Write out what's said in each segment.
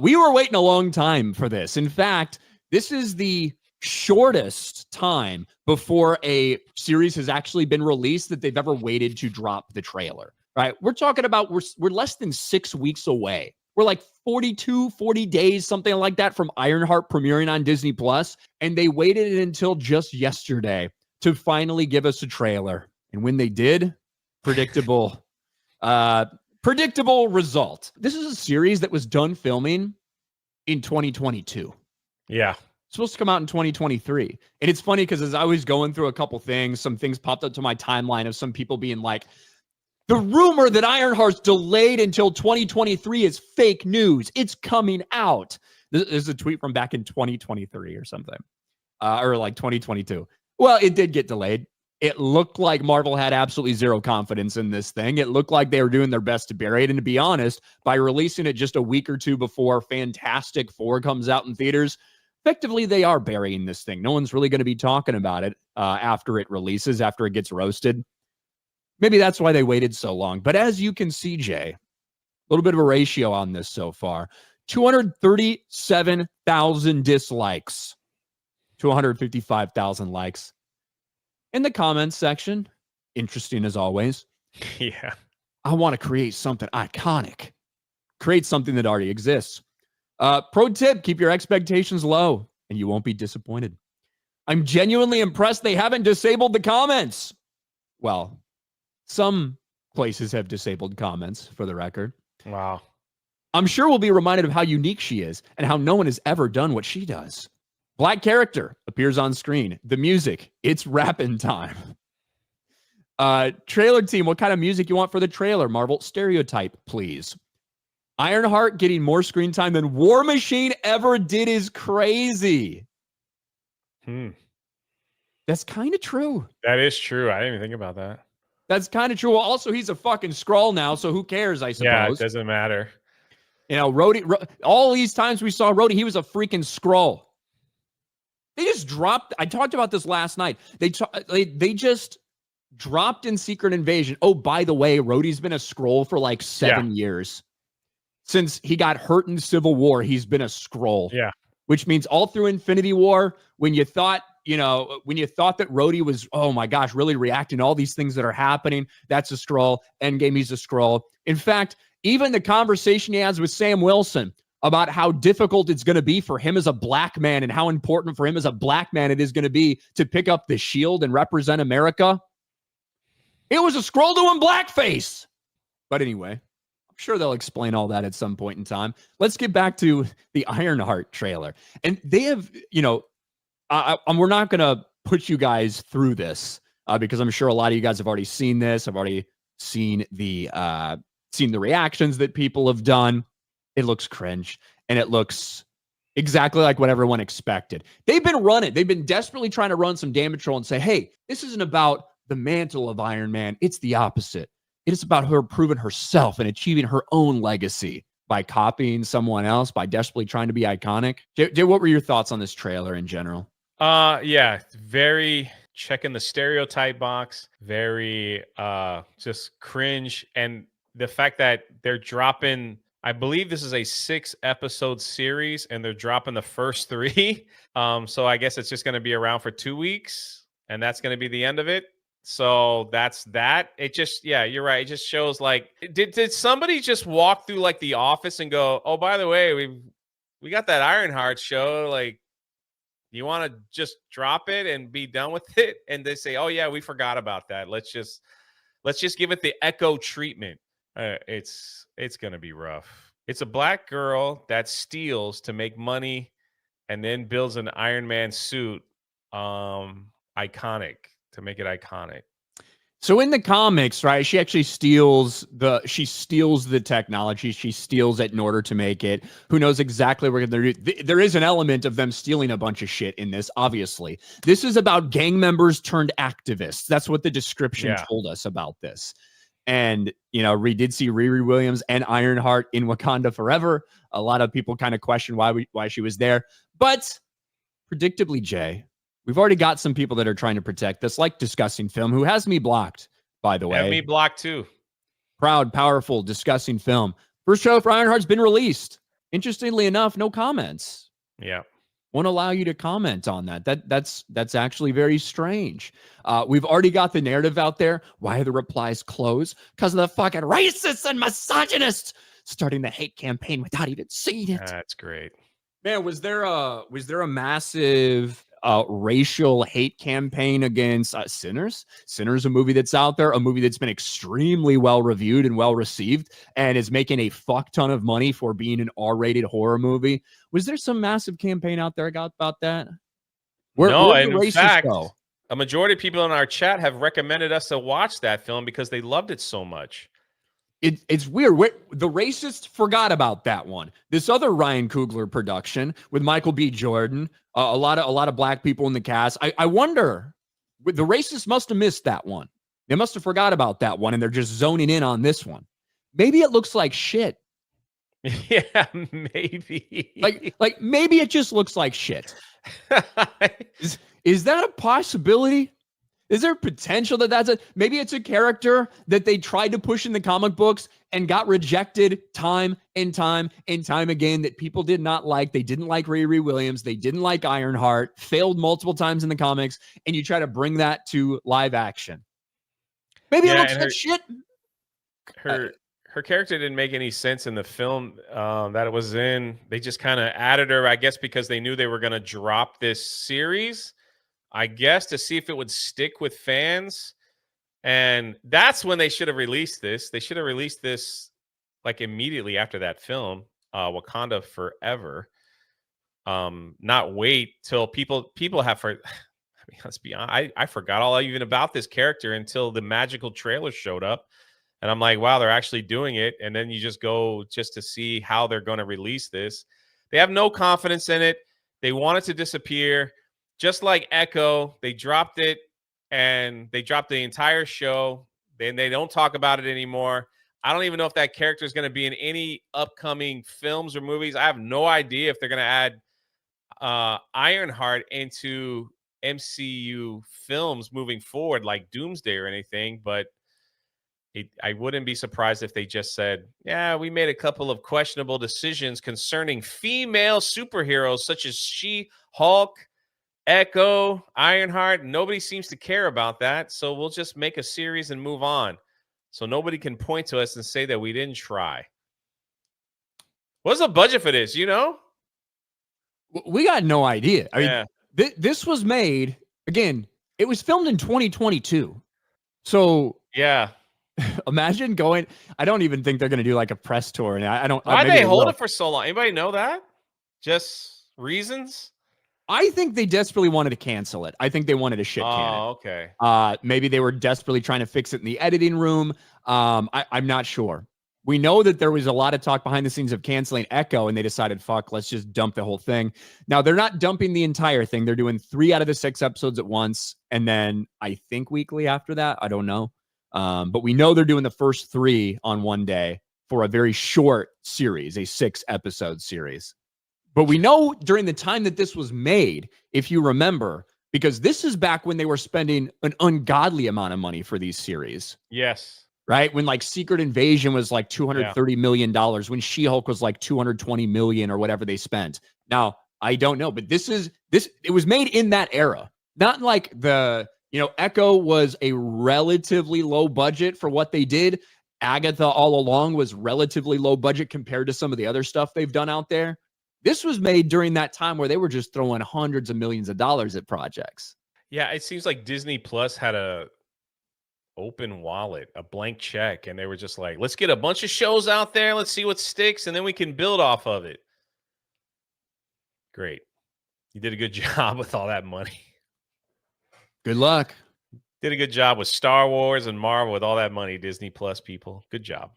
We were waiting a long time for this. In fact, this is the shortest time before a series has actually been released that they've ever waited to drop the trailer, right? We're talking about we're less than 6 weeks away. We're like 40 days, something like that, from Ironheart premiering on Disney Plus, and they waited until just yesterday to finally give us a trailer. And when they did, predictable result. This is a series that was done filming in 2022. Yeah. Supposed to come out in 2023. And it's funny because as I was going through a couple things, some things popped up to my timeline of some people being like, the rumor that Ironheart's delayed until 2023 is fake news. It's coming out. This is a tweet from back in 2023 or something, or like 2022. Well, it did get delayed. It looked like Marvel had absolutely zero confidence in this thing. It looked like they were doing their best to bury it. And to be honest, by releasing it just a week or two before Fantastic Four comes out in theaters, effectively they are burying this thing. No one's really going to be talking about it after it releases, after it gets roasted. Maybe that's why they waited so long. But as you can see, Jay, a little bit of a ratio on this so far. 237,000 dislikes to 155,000 likes. In the comments section, interesting as always. Yeah. I want to create something iconic. Create something that already exists. Pro tip, keep your expectations low and you won't be disappointed. I'm genuinely impressed they haven't disabled the comments. Well, some places have disabled comments, for the record. Wow. I'm sure we'll be reminded of how unique she is and how no one has ever done what she does. Black character appears on screen. The music, it's rapping time. Trailer team, what kind of music you want for the trailer? Marvel, stereotype, please. Ironheart getting more screen time than War Machine ever did is crazy. That's kind of true. That is true. I didn't even think about that. That's kind of true. Well, also, he's a fucking Skrull now, so who cares, I suppose. Yeah, it doesn't matter. You know, Rhodey, all these times we saw Rhodey, he was a freaking Skrull. They just dropped, I talked about this last night. They just dropped in Secret Invasion. Oh, by the way, Rhodey's been a Skrull for like 7 years. Since he got hurt in Civil War, he's been a Skrull. Yeah. Which means all through Infinity War, when you thought that Rhodey was, oh my gosh, really reacting to all these things that are happening, that's a Skrull. Endgame, he's a Skrull. In fact, even the conversation he has with Sam Wilson about how difficult it's going to be for him as a black man and how important for him as a black man it is going to be to pick up the shield and represent America. It was a Skrull doing blackface. But anyway, I'm sure they'll explain all that at some point in time. Let's get back to the Ironheart trailer. And they have, we're not going to put you guys through this because I'm sure a lot of you guys have already seen this. I've already seen the reactions that people have done. It looks cringe, and it looks exactly like what everyone expected. They've been desperately trying to run some damage control and say, hey, this isn't about the mantle of Iron Man. It's the opposite. It is about her proving herself and achieving her own legacy by copying someone else, by desperately trying to be iconic. Jay, what were your thoughts on this trailer in general? Yeah, very checking the stereotype box, very just cringe. And the fact that they're dropping, I believe this is a 6-episode series and they're dropping the first 3. So I guess it's just going to be around for 2 weeks and that's going to be the end of it. So that's that. It just, yeah, you're right. It just shows like, did somebody just walk through like the office and go, oh, by the way, we got that Ironheart show. Like, you want to just drop it and be done with it? And they say, oh yeah, we forgot about that. Let's just give it the Echo treatment. It's going to be rough. It's a black girl that steals to make money and then builds an Iron Man suit iconic, to make it iconic. So in the comics, right, she actually steals the technology. She steals it in order to make it. Who knows exactly what they're doing? There is an element of them stealing a bunch of shit in this, obviously. This is about gang members turned activists. That's what the description told us about this. And, we did see Riri Williams and Ironheart in Wakanda Forever. A lot of people kind of question why she was there. But predictably, Jay, we've already got some people that are trying to protect this, like Discussing Film, who has me blocked, by the way. Have me blocked too. Proud, powerful, Discussing Film. First show for Ironheart's been released. Interestingly enough, no comments. Yeah. Won't allow you to comment on that. That's actually very strange. We've already got the narrative out there. Why are the replies closed? Because of the fucking racists and misogynists starting the hate campaign without even seeing it. That's great. Man, was there a massive racial hate campaign against Sinners? Sinners, a movie that's out there, a movie that's been extremely well reviewed and well received, and is making a fuck ton of money for being an R-rated horror movie. Was there some massive campaign out there about that? No, Where'd and the in racists fact, go? a majority of people in our chat have recommended us to watch that film because they loved it so much. It's weird. The racists forgot about that one. This other Ryan Coogler production with Michael B. Jordan, a lot of black people in the cast. I wonder, the racists must have missed that one. They must have forgot about that one, and they're just zoning in on this one. Maybe it looks like shit. Yeah, maybe. Like maybe it just looks like shit. Is that a possibility? Is there potential that maybe it's a character that they tried to push in the comic books and got rejected time and time and time again, that people did not like? They didn't like Riri Williams. They didn't like Ironheart, failed multiple times in the comics, and you try to bring that to live action. Maybe it looks like shit. Her character didn't make any sense in the film that it was in. They just kind of added her, I guess, because they knew they were going to drop this series, I guess, to see if it would stick with fans. And that's when they should have released this. They should have released this like immediately after that film, Wakanda Forever. Not wait till people have for. I mean, let's be honest. I forgot all even about this character until the magical trailer showed up. And I'm like, wow, they're actually doing it. And then you just go just to see how they're going to release this. They have no confidence in it. They want it to disappear. Just like Echo, they dropped it and they dropped the entire show. Then they don't talk about it anymore. I don't even know if that character is going to be in any upcoming films or movies. I have no idea if they're going to add Ironheart into MCU films moving forward, like Doomsday or anything. But I wouldn't be surprised if they just said, yeah, we made a couple of questionable decisions concerning female superheroes such as She-Hulk, Echo, Ironheart. Nobody seems to care about that. So we'll just make a series and move on. So nobody can point to us and say that we didn't try. What's the budget for this? You know? We got no idea. I mean, this was made, again, it was filmed in 2022. So yeah. Imagine going. I don't even think they're going to do like a press tour. And I don't. Why they hold it for so long? Anybody know that? Just reasons? I think they desperately wanted to cancel it. I think they wanted to shit can it. Oh, okay. Maybe they were desperately trying to fix it in the editing room. I'm not sure. We know that there was a lot of talk behind the scenes of canceling Echo, and they decided, fuck, let's just dump the whole thing. Now, they're not dumping the entire thing. They're doing 3 out of the 6 episodes at once, and then I think weekly after that. I don't know. But we know they're doing the first 3 on one day for a very short series, a 6-episode series. But we know during the time that this was made, if you remember, because this is back when they were spending an ungodly amount of money for these series. Yes. Right? When like Secret Invasion was like $230 million, when She-Hulk was like $220 million or whatever they spent. Now, I don't know, but it was made in that era. Not like Echo was a relatively low budget for what they did. Agatha all along was relatively low budget compared to some of the other stuff they've done out there. This was made during that time where they were just throwing hundreds of millions of dollars at projects. Yeah, it seems like Disney Plus had a open wallet, a blank check, and they were just like, let's get a bunch of shows out there, let's see what sticks, and then we can build off of it. Great. You did a good job with all that money. Good luck. Did a good job with Star Wars and Marvel with all that money, Disney Plus people. Good job.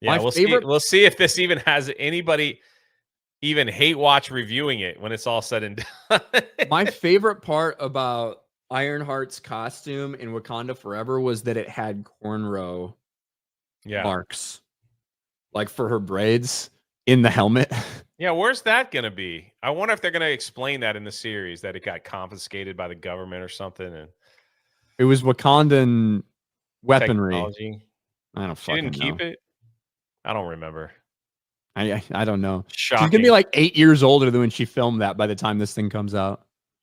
Yeah, we'll see if this even has anybody even hate watch reviewing it when it's all said and done. My favorite part about Ironheart's costume in Wakanda Forever was that it had cornrow marks, like for her braids in the helmet. Yeah, where's that going to be? I wonder if they're going to explain that in the series, that it got confiscated by the government or something. And it was Wakandan weaponry. Technology. I don't fucking know. She didn't keep it? I don't remember. I don't know. She's Shocking. gonna be like 8 years older than when she filmed that by the time this thing comes out.